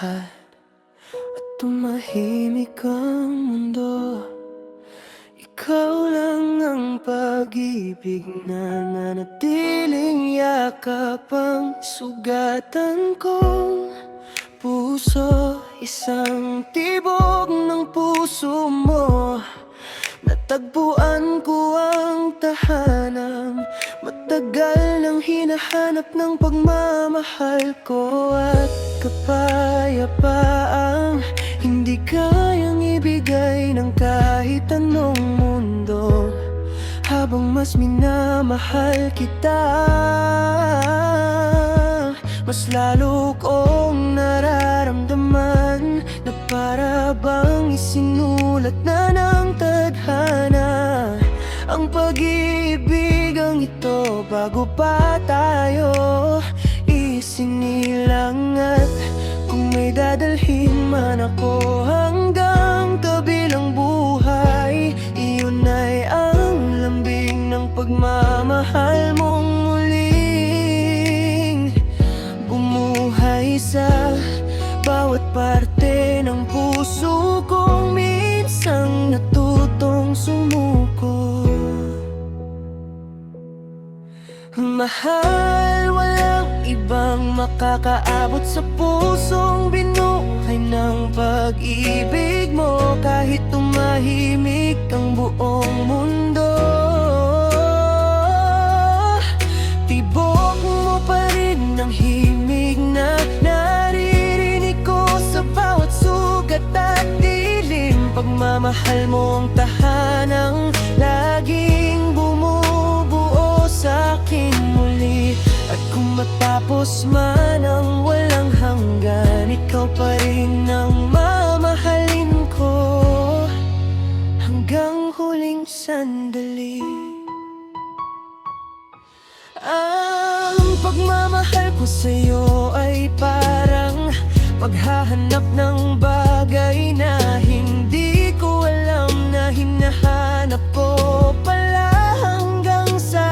lahat at tumahimik ang mundo. Ikaw lang ang pag-ibig na nanatiling yakap ang sugatan kong puso. Isang tibok ng puso mo, natagpuan ko ang tahanan. Matagal nang hinahanap ng pagmamahal ko at kapayapaang hindi kayang ibigay ng kahit anong mundo. Habang mas minamahal kita, mas lalo kong nararamdaman na para bang isinulat na ng tadhana ang pag-iibigang ito bago pa tayo isinilang. At kung may dadalhin man ako hanggang kabilang buhay, iyon ay ang lambing ng pagmamahal mong muling bumuhay sa bawat parte ng puso kong minsang natutong sumuko. Mahal, walang ibang makakaabot sa pusong binuhay ng pag-ibig mo. Kahit tumahimik ang buong mundo, tibok mo pa rin ang himig na naririnig ko sa bawat sugat at dilim. Pagmamahal mo ang tahanang laging bumubuo sa akin muli. At kung matapos man ang walang hanggan, ikaw pa rin ang mamahalin ko hanggang huling sandali. Ang pagmamahal ko sa'yo ay parang paghahanap ng bagay na hindi ko alam na hinahanap ko pala, hanggang sa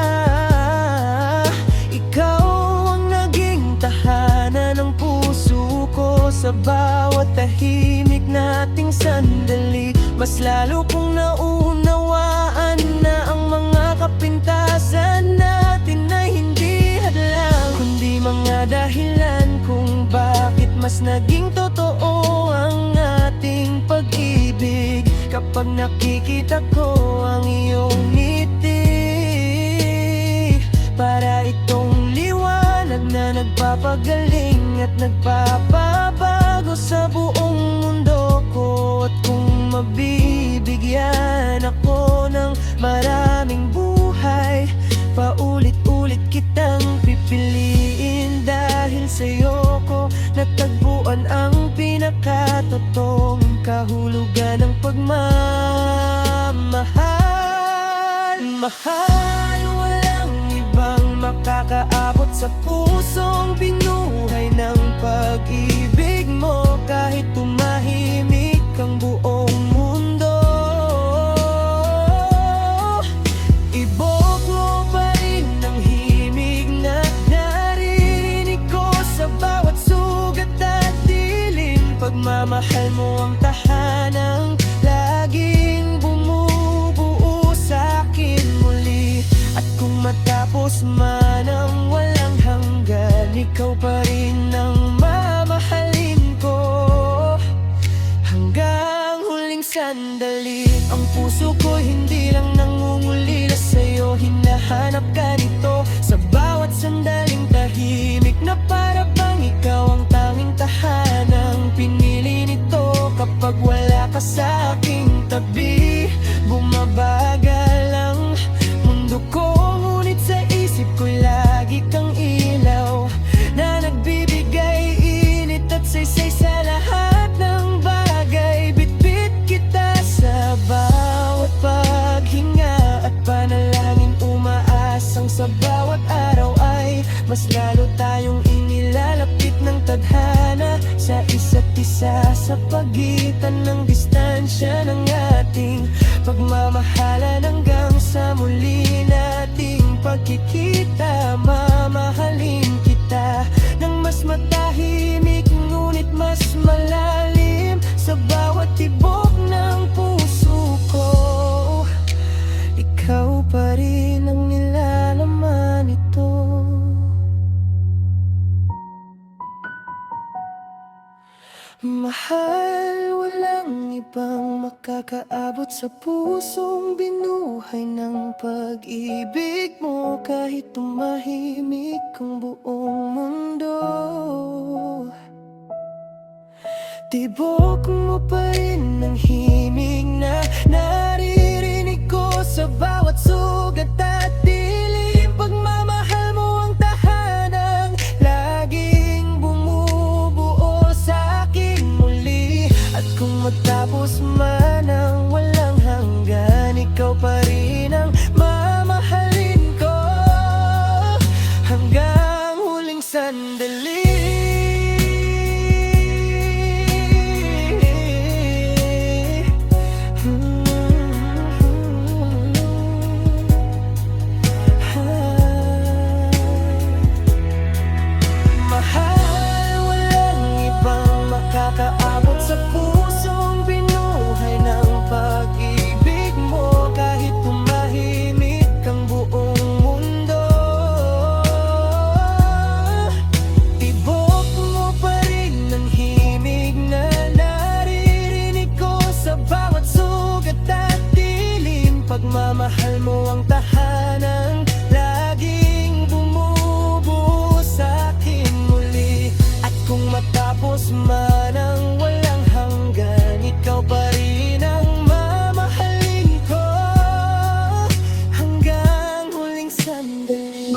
ikaw ang naging tahanan ng puso ko. Sa bawat tahimik nating sandali, mas lalo kong naunawaan na ang mga kapintasan natin ay hindi hadlang, kundi mga dahilan kung bakit mas naging totoo ang ating pag-ibig. Kapag nakikita ko ang iyong ngiti, para itong liwanag na nagpapagaling at nagpapabago sa buong mundo ko. At kung mabibigyan ako ng maraming buhay, paulit-ulit kitang pipiliin. Dahil sa'yo ko natagpuan ang pinakatotoong kahulugan ng pagmamahal. Mahal, walang ibang makakaabot sa pusong binuhay ng pag-ibig mo. Kahit tumahimik ang buong mundo, ibok mo pa rin ang himig na naririnig ko sa bawat sugat at dilim. Pagmamahal mo ang tahanang laging bumubuo sa akin muli. At kung matapos man ang walang hanggan, ikaw pa rin ang mamahalin ko hanggang huling sandali. Ang puso ko hindi lang nangungulila sa'yo, hinahanap ka nito sa bawat sandaling tahimik na para bang ikaw ang tanging tahanang pinili nito. Kapag wala ka sa aking tabi, bumabagal ang mundo ko, ngunit sa isip ko lagi kang ilaw na nagbibigay init at saysay sa lahat ng bagay. Bitbit kita sa bawat paghinga at panalangin umaasang sa bawat araw ay mas lalo tayong inilalapit ng tadhana sa isa't isa. Sa pagitan ng distansya ng ating pagmamahalan, hanggang sa muli nating pagkikita, mamahalin kita ng mas matahimik ngunit mas Mahal, walang ibang makakaabot sa pusong binuhay ng pag-ibig mo. Kahit tumahimik ang buong mundo, tibok mo pa rin ang himig na naririnig ko sa bawat sugat at dilim. Pagmamahal mo ang tahanang laging bumubuo sa akin muli. At kung matapos man ang walang hanggan, ikaw pa rin ang mamahalin ko hanggang huling sandali. Nakakaabot sa pusong binuhay ng pag-ibig mo. Kahit tumahimik ang buong mundo, tibok mo pa rin ang himig na naririnig ko sa bawat sugat at dilim. Pagmamahal mo ang tahanang laging bumubuo sa akin muli. At kung matapos man ang walang hanggan, ikaw pa rin ang mamahalin ko hanggang huling sandali.